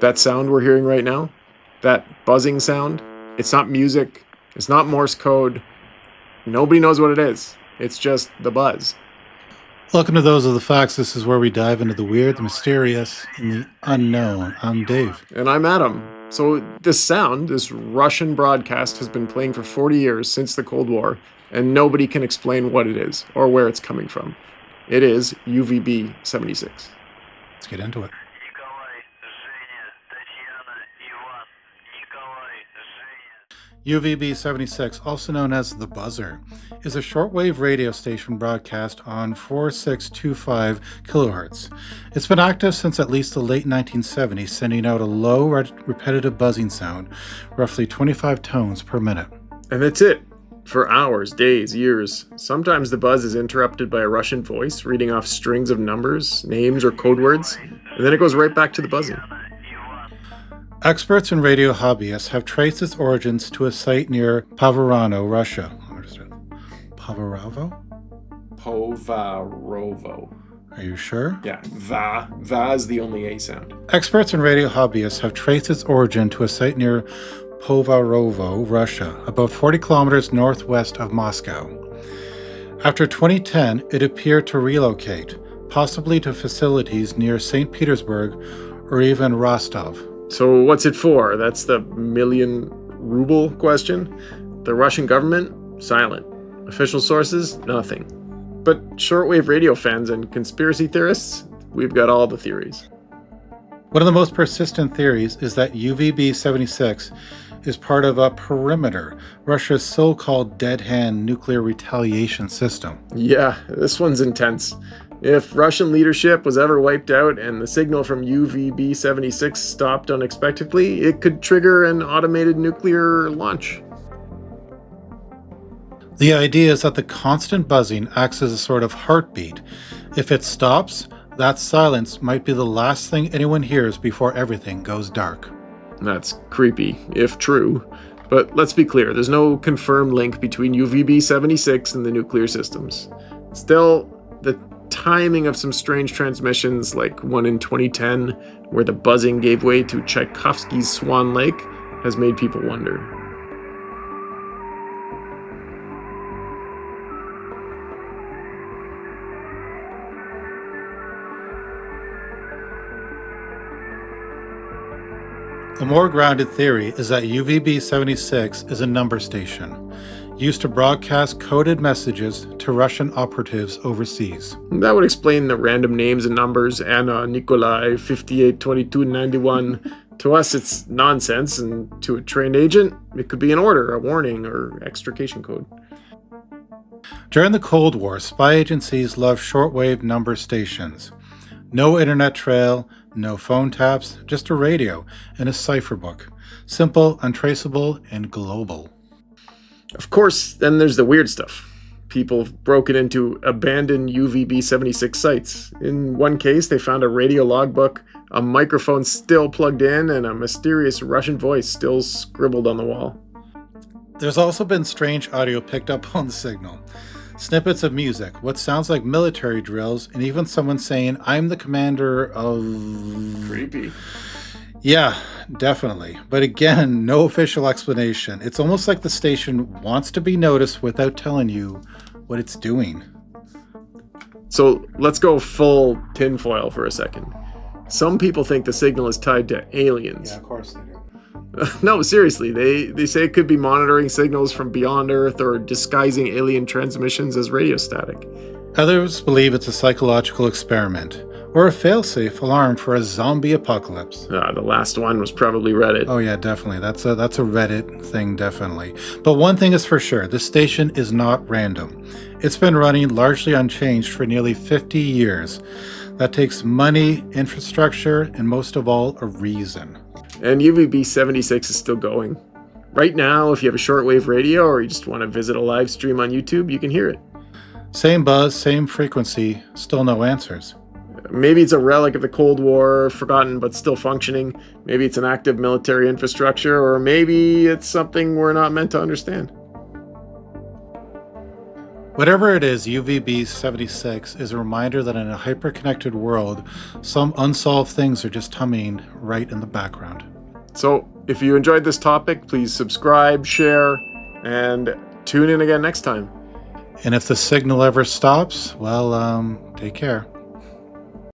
That sound we're hearing right now, that buzzing sound, it's not music, it's not Morse code. Nobody knows what it is. It's just the buzz. Welcome to Those Are the Facts. This is where we dive into the weird, the mysterious, and the unknown. I'm Dave. And I'm Adam. So this sound, this Russian broadcast, has been playing for 40 years since the Cold War, and nobody can explain what it is or where it's coming from. It is UVB-76. Let's get into it. UVB-76, also known as the Buzzer, is a shortwave radio station broadcast on 4625 kHz. It's been active since at least the late 1970s, sending out a low, repetitive buzzing sound, roughly 25 tones per minute. And that's it. For hours, days, years. Sometimes the buzz is interrupted by a Russian voice reading off strings of numbers, names, or code words, and then it goes right back to the buzzing. Experts and radio hobbyists have traced its origins to a site near Povarovo, Russia. Povarovo? Povarovo. Are you sure? Yeah, Va is the only A sound. Experts and radio hobbyists have traced its origin to a site near Povarovo, Russia, about 40 kilometers northwest of Moscow. After 2010, it appeared to relocate, possibly to facilities near St. Petersburg or even Rostov. So what's it for? That's the million ruble question. The Russian government? Silent. Official sources? Nothing. But shortwave radio fans and conspiracy theorists? We've got all the theories. One of the most persistent theories is that UVB-76 is part of a perimeter, Russia's so-called dead hand nuclear retaliation system. Yeah, this one's intense. If Russian leadership was ever wiped out and the signal from UVB-76 stopped unexpectedly, it could trigger an automated nuclear launch. The idea is that the constant buzzing acts as a sort of heartbeat. If it stops, that silence might be the last thing anyone hears before everything goes dark. That's creepy, if true. But let's be clear, there's no confirmed link between UVB-76 and the nuclear systems. Still, the timing of some strange transmissions, like one in 2010, where the buzzing gave way to Tchaikovsky's Swan Lake, has made people wonder. A more grounded theory is that UVB-76 is a number station, used to broadcast coded messages to Russian operatives overseas. That would explain the random names and numbers, Anna, Nikolai, 58, 22, 91. To us, it's nonsense, and to a trained agent, it could be an order, a warning, or extrication code. During the Cold War, spy agencies loved shortwave number stations. No internet trail, no phone taps, just a radio and a cipher book. Simple, untraceable, and global. Of course, then there's the weird stuff. People have broken into abandoned UVB-76 sites. In one case, they found a radio logbook, a microphone still plugged in, and a mysterious Russian voice still scribbled on the wall. There's also been strange audio picked up on the signal. Snippets of music, what sounds like military drills, and even someone saying, "I'm the commander of..." Creepy. Yeah, definitely. But again, no official explanation. It's almost like the station wants to be noticed without telling you what it's doing. So let's go full tinfoil for a second. Some people think the signal is tied to aliens. Yeah, of course they do. No, seriously, they say it could be monitoring signals from beyond Earth or disguising alien transmissions as radio static. Others believe it's a psychological experiment, or a failsafe alarm for a zombie apocalypse. The last one was probably Reddit. Oh yeah, definitely. That's a Reddit thing, definitely. But one thing is for sure, this station is not random. It's been running largely unchanged for nearly 50 years. That takes money, infrastructure, and most of all, a reason. And UVB-76 is still going. Right now, if you have a shortwave radio or you just want to visit a live stream on YouTube, you can hear it. Same buzz, same frequency, still no answers. Maybe it's a relic of the Cold War, forgotten but still functioning. Maybe it's an active military infrastructure, or maybe it's something we're not meant to understand. Whatever it is, UVB-76 is a reminder that in a hyper-connected world, some unsolved things are just humming right in the background. So, if you enjoyed this topic, please subscribe, share, and tune in again next time. And if the signal ever stops, well, take care.